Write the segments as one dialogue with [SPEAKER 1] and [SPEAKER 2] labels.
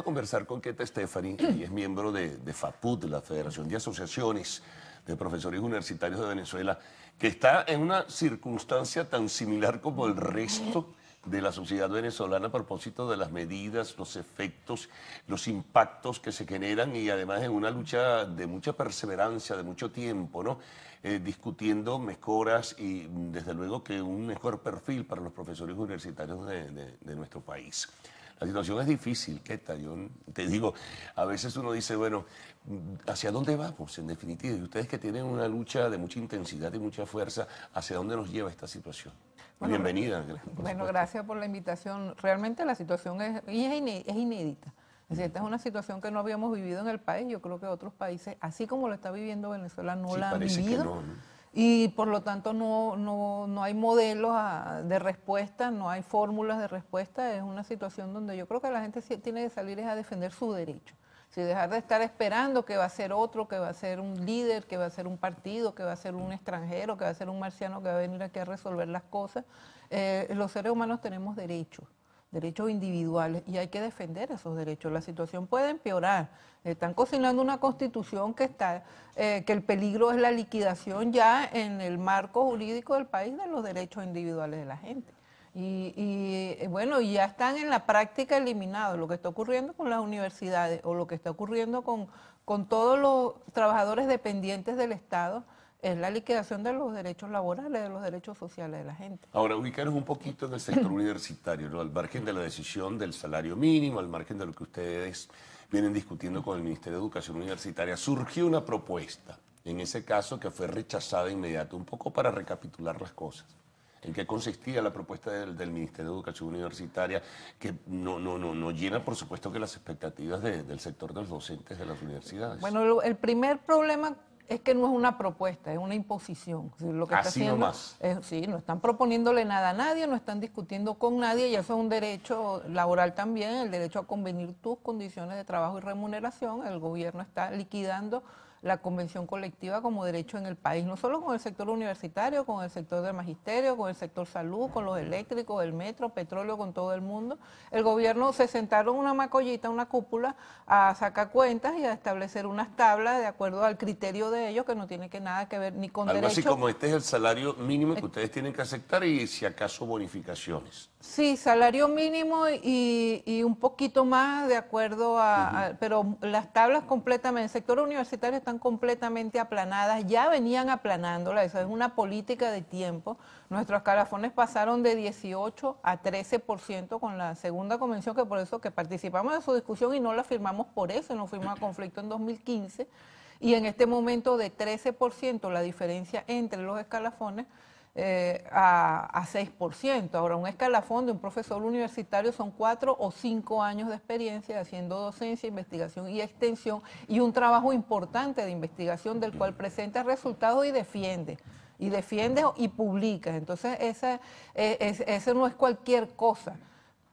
[SPEAKER 1] a conversar con Keta Estefany, y es miembro de FAPUT, la Federación de Asociaciones de Profesores Universitarios de Venezuela, que está en una circunstancia tan similar como el resto de la sociedad venezolana a propósito de las medidas, los efectos, los impactos que se generan y además en una lucha de mucha perseverancia, de mucho tiempo, ¿no? Discutiendo mejoras y desde luego que un mejor perfil para los profesores universitarios de nuestro país. La situación es difícil, Keta, yo te digo, a veces uno dice, bueno, ¿hacia dónde vamos en definitiva? Y ustedes que tienen una lucha de mucha intensidad y mucha fuerza, ¿hacia dónde nos lleva esta situación?
[SPEAKER 2] Bueno,
[SPEAKER 1] bienvenida.
[SPEAKER 2] Bueno, gracias por la invitación. Realmente la situación es inédita. Es decir, esta es una situación que no habíamos vivido en el país. Yo creo que otros países, así como lo está viviendo Venezuela, no la han vivido.
[SPEAKER 1] No, ¿no?
[SPEAKER 2] Y por lo tanto no hay modelos de respuesta, no hay fórmulas de respuesta. Es una situación donde yo creo que la gente tiene que salir a defender su derecho. Si dejar de estar esperando que va a ser otro, que va a ser un líder, que va a ser un partido, que va a ser un extranjero, que va a ser un marciano que va a venir aquí a resolver las cosas. Los seres humanos tenemos derechos individuales y hay que defender esos derechos. La situación puede empeorar. Están cocinando una constitución que el peligro es la liquidación ya en el marco jurídico del país de los derechos individuales de la gente. Bueno, ya están en la práctica eliminados. Lo que está ocurriendo con las universidades o lo que está ocurriendo con todos los trabajadores dependientes del Estado es la liquidación de los derechos laborales, de los derechos sociales de la gente.
[SPEAKER 1] Ahora, ubicarnos un poquito en el sector universitario, ¿no? Al margen de la decisión del salario mínimo, al margen de lo que ustedes vienen discutiendo con el Ministerio de Educación Universitaria, surgió una propuesta, en ese caso que fue rechazada de inmediato, un poco para recapitular las cosas. ¿En qué consistía la propuesta del Ministerio de Educación Universitaria que no llena, por supuesto, que las expectativas del sector de los docentes de las universidades?
[SPEAKER 2] Bueno, el primer problema es que no es una propuesta, es una imposición. Lo que
[SPEAKER 1] Así
[SPEAKER 2] está haciendo
[SPEAKER 1] nomás.
[SPEAKER 2] Sí, no están proponiéndole nada a nadie, no están discutiendo con nadie, y eso es un derecho laboral también, el derecho a convenir tus condiciones de trabajo y remuneración. El gobierno está liquidando la convención colectiva como derecho en el país, no solo con el sector universitario, con el sector del magisterio, con el sector salud, con los eléctricos, el metro, petróleo, con todo el mundo. El gobierno se sentaron en una macollita, una cúpula, a sacar cuentas y a establecer unas tablas de acuerdo al criterio de ellos, que no tiene nada que ver ni con
[SPEAKER 1] algo
[SPEAKER 2] derecho.
[SPEAKER 1] Así como este es el salario mínimo que ustedes tienen que aceptar y si acaso bonificaciones.
[SPEAKER 2] Sí, salario mínimo y un poquito más de acuerdo pero las tablas completamente, el sector universitario están completamente aplanadas, ya venían aplanándolas, esa es una política de tiempo. Nuestros escalafones pasaron de 18 a 13% con la segunda convención, que por eso que participamos de su discusión y no la firmamos por eso, no fuimos a conflicto en 2015, y en este momento de 13% la diferencia entre los escalafones a 6%. Ahora, un escalafón de un profesor universitario son 4 o 5 años de experiencia haciendo docencia, investigación y extensión, y un trabajo importante de investigación del cual presenta resultados y defiende y publica. Entonces, ese no es cualquier cosa,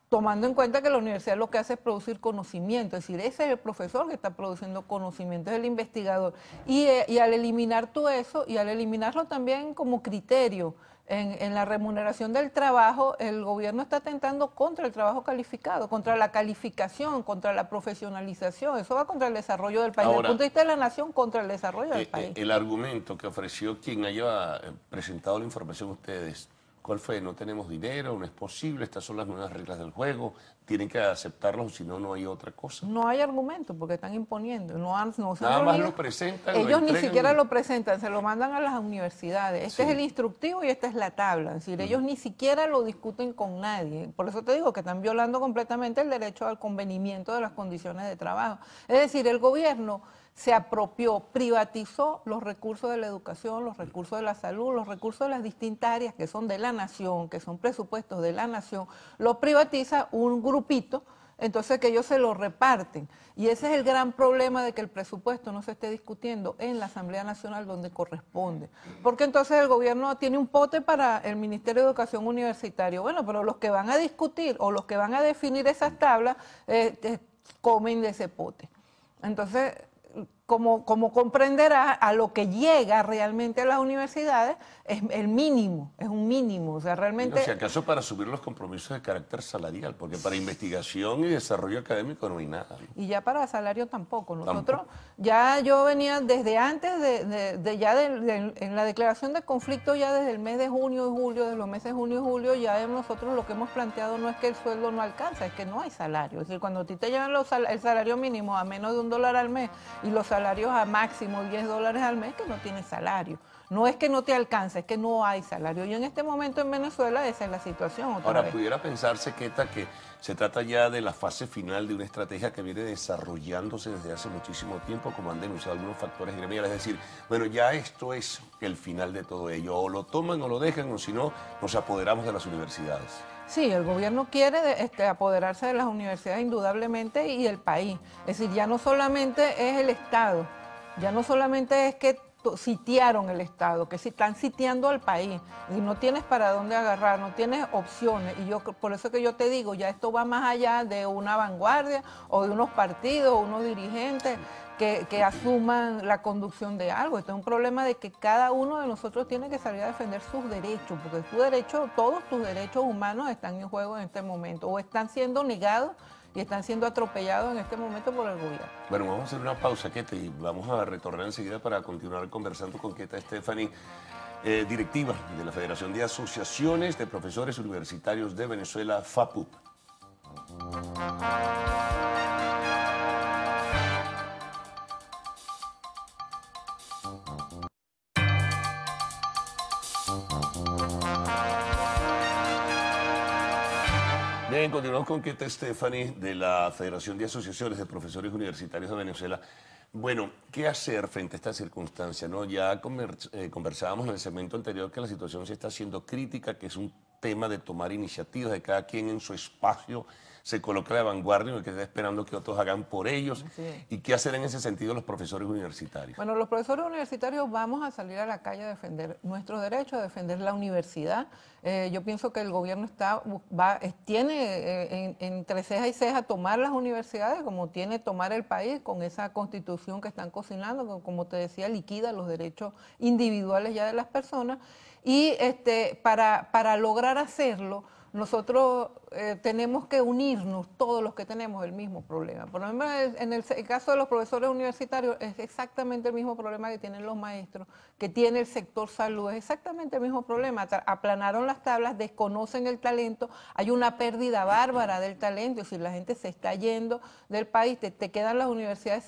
[SPEAKER 2] tomando en cuenta que la universidad lo que hace es producir conocimiento, es decir, ese es el profesor que está produciendo conocimiento, es el investigador. Y al eliminar todo eso, y al eliminarlo también como criterio en la remuneración del trabajo, el gobierno está atentando contra el trabajo calificado, contra la calificación, contra la profesionalización. Eso va contra el desarrollo del país.
[SPEAKER 1] Ahora,
[SPEAKER 2] desde el punto de vista de la nación, contra el desarrollo del país.
[SPEAKER 1] El argumento que ofreció quien haya presentado la información a ustedes, ¿cuál fue? No tenemos dinero, no es posible, estas son las nuevas reglas del juego, tienen que aceptarlos, si no, no hay otra cosa.
[SPEAKER 2] No hay argumento porque están imponiendo.
[SPEAKER 1] Nada más lo presentan.
[SPEAKER 2] Ellos ni siquiera lo presentan, se lo mandan a las universidades. Este es el instructivo y esta es la tabla. Es decir, ellos ni siquiera lo discuten con nadie. Por eso te digo que están violando completamente el derecho al convenimiento de las condiciones de trabajo. Es decir, el gobierno se apropió, privatizó los recursos de la educación, los recursos de la salud, los recursos de las distintas áreas que son de la nación, que son presupuestos de la nación, lo privatiza un grupito, entonces que ellos se lo reparten. Y ese es el gran problema de que el presupuesto no se esté discutiendo en la Asamblea Nacional donde corresponde. Porque entonces el gobierno tiene un pote para el Ministerio de Educación Universitario. Bueno, pero los que van a discutir o los que van a definir esas tablas comen de ese pote. Entonces, como comprenderás, a lo que llega realmente a las universidades es el mínimo, es un mínimo. O sea, realmente...
[SPEAKER 1] No, si acaso para subir los compromisos de carácter salarial, porque para investigación y desarrollo académico no hay nada.
[SPEAKER 2] Y ya para salario tampoco. Nosotros, ya yo venía desde antes en la declaración de conflicto, ya desde el mes de junio y julio, de los meses de junio y julio, ya nosotros lo que hemos planteado no es que el sueldo no alcanza, es que no hay salario. Es decir, cuando a ti te llevan el salario mínimo a menos de $1 al mes y los salarios a máximo $10 al mes, que no tienes salario. No es que no te alcance, es que no hay salario. Y en este momento en Venezuela esa es la situación.
[SPEAKER 1] Ahora, pudiera pensarse, Queta, que se trata ya de la fase final de una estrategia que viene desarrollándose desde hace muchísimo tiempo, como han denunciado algunos factores gremiales. Es decir, bueno, ya esto es el final de todo ello. O lo toman o lo dejan, o si no, nos apoderamos de las universidades.
[SPEAKER 2] Sí, el gobierno quiere apoderarse de las universidades indudablemente y el país. Es decir, ya no solamente es el Estado, ya no solamente es que sitiaron el Estado, que si están sitiando al país y no tienes para dónde agarrar, no tienes opciones. Y yo por eso que yo te digo, ya esto va más allá de una vanguardia o de unos partidos o unos dirigentes que asuman la conducción de algo. Esto es un problema de que cada uno de nosotros tiene que salir a defender sus derechos, porque todos tus derechos humanos están en juego en este momento o están siendo negados y están siendo atropellados en este momento por el gobierno.
[SPEAKER 1] Bueno, vamos a hacer una pausa, Queta, y vamos a retornar enseguida para continuar conversando con Queta Stephanie, directiva de la Federación de Asociaciones de Profesores Universitarios de Venezuela, FAPUP. Bien, continuamos con Queta Stephanie de la Federación de Asociaciones de Profesores Universitarios de Venezuela. Bueno, ¿qué hacer frente a esta circunstancia, no? Ya conversábamos en el segmento anterior que la situación se está haciendo crítica, que es un tema de tomar iniciativas, de cada quien en su espacio se coloca de vanguardia y que está esperando que otros hagan por ellos.
[SPEAKER 2] Sí.
[SPEAKER 1] ¿Y qué hacer en ese sentido los profesores universitarios?
[SPEAKER 2] Bueno, los profesores universitarios vamos a salir a la calle a defender nuestros derechos, a defender la universidad. Yo pienso que el gobierno tiene entre ceja y ceja tomar las universidades, como tiene tomar el país con esa constitución que están cocinando, que, como te decía, liquida los derechos individuales ya de las personas. Y para lograr hacerlo, nosotros tenemos que unirnos todos los que tenemos el mismo problema. Por ejemplo, en el caso de los profesores universitarios es exactamente el mismo problema que tienen los maestros, que tiene el sector salud, es exactamente el mismo problema. Aplanaron las tablas, desconocen el talento, hay una pérdida bárbara del talento, es decir, la gente se está yendo del país, te quedan las universidades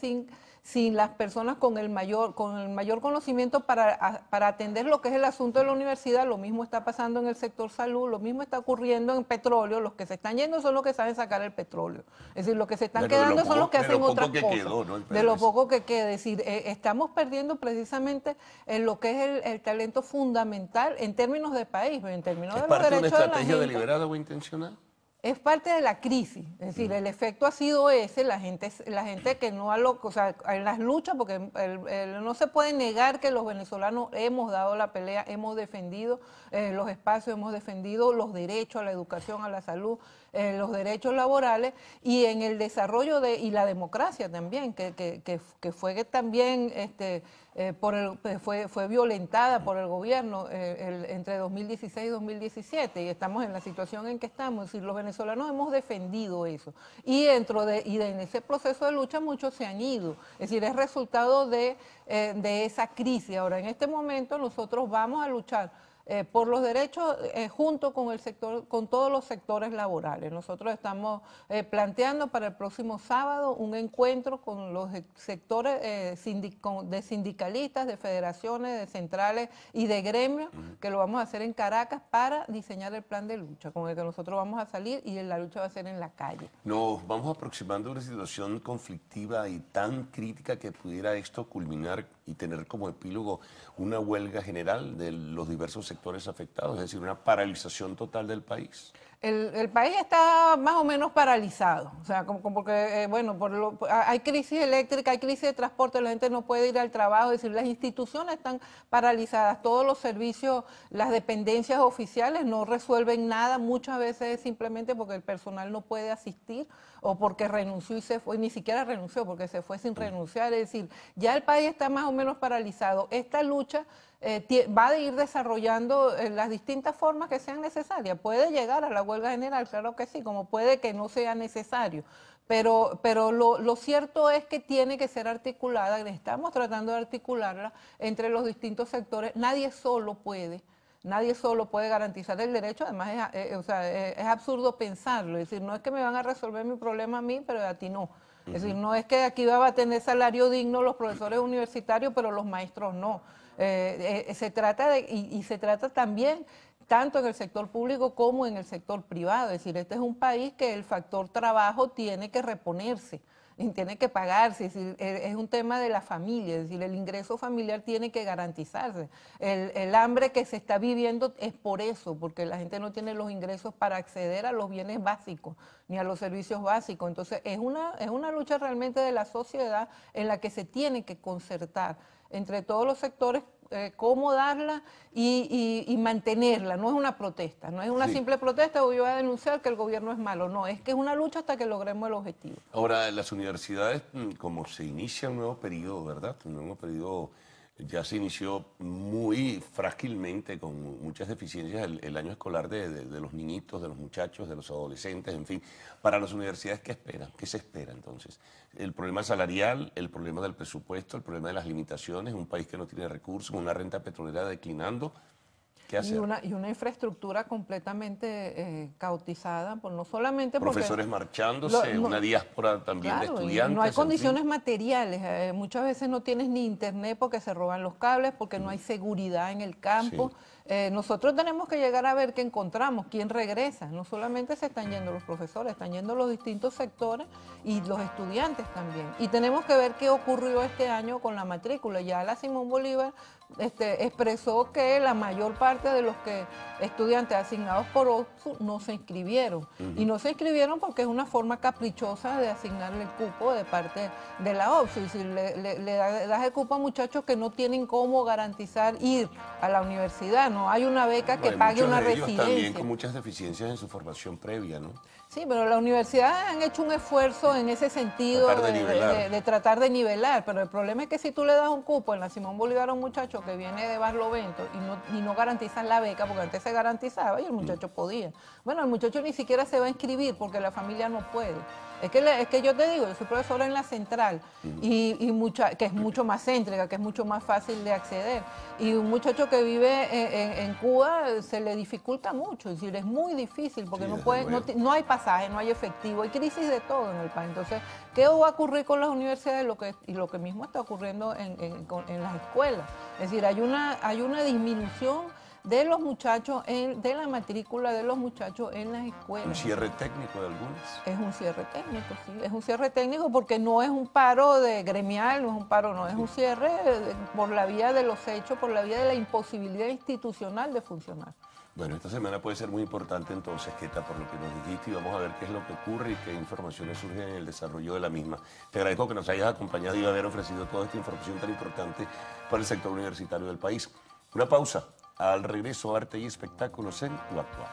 [SPEAKER 2] sin las personas con el mayor conocimiento para atender lo que es el asunto de la universidad. Lo mismo está pasando en el sector salud, lo mismo está ocurriendo en petróleo. Los que se están yendo son los que saben sacar el petróleo. Es decir, los que se están quedando son los que hacen otras cosas. De lo poco que queda. Es decir, estamos perdiendo precisamente lo que es el talento fundamental en términos de país, en términos de los derechos de la gente.
[SPEAKER 1] ¿Es parte de una estrategia deliberada o intencional?
[SPEAKER 2] Es parte de la crisis, es decir, el efecto ha sido ese, la gente que no ha, o sea, en las luchas, porque no se puede negar que los venezolanos hemos dado la pelea, hemos defendido los espacios, hemos defendido los derechos a la educación, a la salud, los derechos laborales y en el desarrollo y la democracia también, que fue también fue violentada por el gobierno entre 2016 y 2017 y estamos en la situación en que estamos. Es decir, los venezolanos hemos defendido eso y en ese proceso de lucha muchos se han ido. Es decir, es resultado de esa crisis. Ahora, en este momento nosotros vamos a luchar por los derechos junto con el sector, con todos los sectores laborales. Nosotros estamos planteando para el próximo sábado un encuentro con los sectores de sindicalistas, de federaciones, de centrales y de gremios, que lo vamos a hacer en Caracas para diseñar el plan de lucha con el que nosotros vamos a salir y la lucha va a ser en la calle.
[SPEAKER 1] Nos vamos aproximando a una situación conflictiva y tan crítica que pudiera esto culminar y tener como epílogo una huelga general de los diversos sectores afectados, es decir, una paralización total del país.
[SPEAKER 2] El país está más o menos paralizado, o sea, porque, bueno, hay crisis eléctrica, hay crisis de transporte, la gente no puede ir al trabajo, es decir, las instituciones están paralizadas, todos los servicios, las dependencias oficiales no resuelven nada, muchas veces es simplemente porque el personal no puede asistir o porque renunció y se fue, ni siquiera renunció, porque se fue sin renunciar, es decir, ya el país está más o menos paralizado. Esta lucha va a ir desarrollando las distintas formas que sean necesarias. Puede llegar a la huelga general, claro que sí, como puede que no sea necesario. Pero lo cierto es que tiene que ser articulada, estamos tratando de articularla entre los distintos sectores. Nadie solo puede garantizar el derecho, además es absurdo pensarlo, es decir, no es que me van a resolver mi problema a mí, pero a ti no. Es decir, no es que aquí va a tener salario digno los profesores universitarios, pero los maestros no. Se trata también tanto en el sector público como en el sector privado. Es decir, este es un país que el factor trabajo tiene que reponerse, tiene que pagarse, es decir, es un tema de la familia, es decir, el ingreso familiar tiene que garantizarse. El hambre que se está viviendo es por eso, porque la gente no tiene los ingresos para acceder a los bienes básicos ni a los servicios básicos. Entonces, es una lucha realmente de la sociedad en la que se tiene que concertar entre todos los sectores cómo darla y mantenerla. No es una protesta, no es una simple protesta o yo voy a denunciar que el gobierno es malo, no, es que es una lucha hasta que logremos el objetivo.
[SPEAKER 1] Ahora, las universidades, como se inicia un nuevo periodo, ¿verdad? Un nuevo periodo ya se inició muy frágilmente, con muchas deficiencias, el año escolar de los niñitos, de los muchachos, de los adolescentes, en fin. Para las universidades, ¿qué esperan? ¿Qué se espera entonces? El problema salarial, el problema del presupuesto, el problema de las limitaciones, un país que no tiene recursos, una renta petrolera declinando. ¿Qué hacer?
[SPEAKER 2] Y una infraestructura completamente caotizada, pues no solamente
[SPEAKER 1] profesores marchándose, una diáspora también de estudiantes.
[SPEAKER 2] No hay condiciones materiales, muchas veces no tienes ni internet porque se roban los cables, porque no hay seguridad en el campo. Sí. Nosotros tenemos que llegar a ver qué encontramos, quién regresa. No solamente se están yendo los profesores, están yendo los distintos sectores y los estudiantes también. Y tenemos que ver qué ocurrió este año con la matrícula. Ya la Simón Bolívar expresó que la mayor parte de los estudiantes asignados por OXU no se inscribieron. Y no se inscribieron porque es una forma caprichosa de asignarle el cupo de parte de la OXU. Es decir, le das el cupo a muchachos que no tienen cómo garantizar ir a la universidad. No hay una beca que pague una residencia.
[SPEAKER 1] También con muchas deficiencias en su formación previa, ¿no?
[SPEAKER 2] Sí, pero las universidades han hecho un esfuerzo en ese sentido de tratar de nivelar, pero el problema es que si tú le das un cupo en la Simón Bolívar a un muchacho que viene de Barlovento y no garantizas la beca, porque antes se garantizaba y el muchacho podía. Bueno, el muchacho ni siquiera se va a inscribir porque la familia no puede. Es que yo te digo, yo soy profesora en la central, que es mucho más céntrica, que es mucho más fácil de acceder. Y un muchacho que vive en Cuba se le dificulta mucho, es decir, es muy difícil porque no hay pasaje, no hay efectivo, hay crisis de todo en el país. Entonces, ¿qué va a ocurrir con las universidades? Lo que mismo está ocurriendo en las escuelas. Es decir, hay una disminución de los muchachos, de la matrícula de los muchachos en las escuelas.
[SPEAKER 1] ¿Un cierre técnico de algunos?
[SPEAKER 2] Es un cierre técnico, sí. Es un cierre técnico porque no es un paro de gremial, no es un paro, no. Es un cierre por la vía de los hechos, por la vía de la imposibilidad institucional de funcionar.
[SPEAKER 1] Bueno, esta semana puede ser muy importante entonces, Keta, por lo que nos dijiste, y vamos a ver qué es lo que ocurre y qué informaciones surgen en el desarrollo de la misma. Te agradezco que nos hayas acompañado y haber ofrecido toda esta información tan importante para el sector universitario del país. Una pausa. Al regreso, arte y espectáculos en Lo Actual.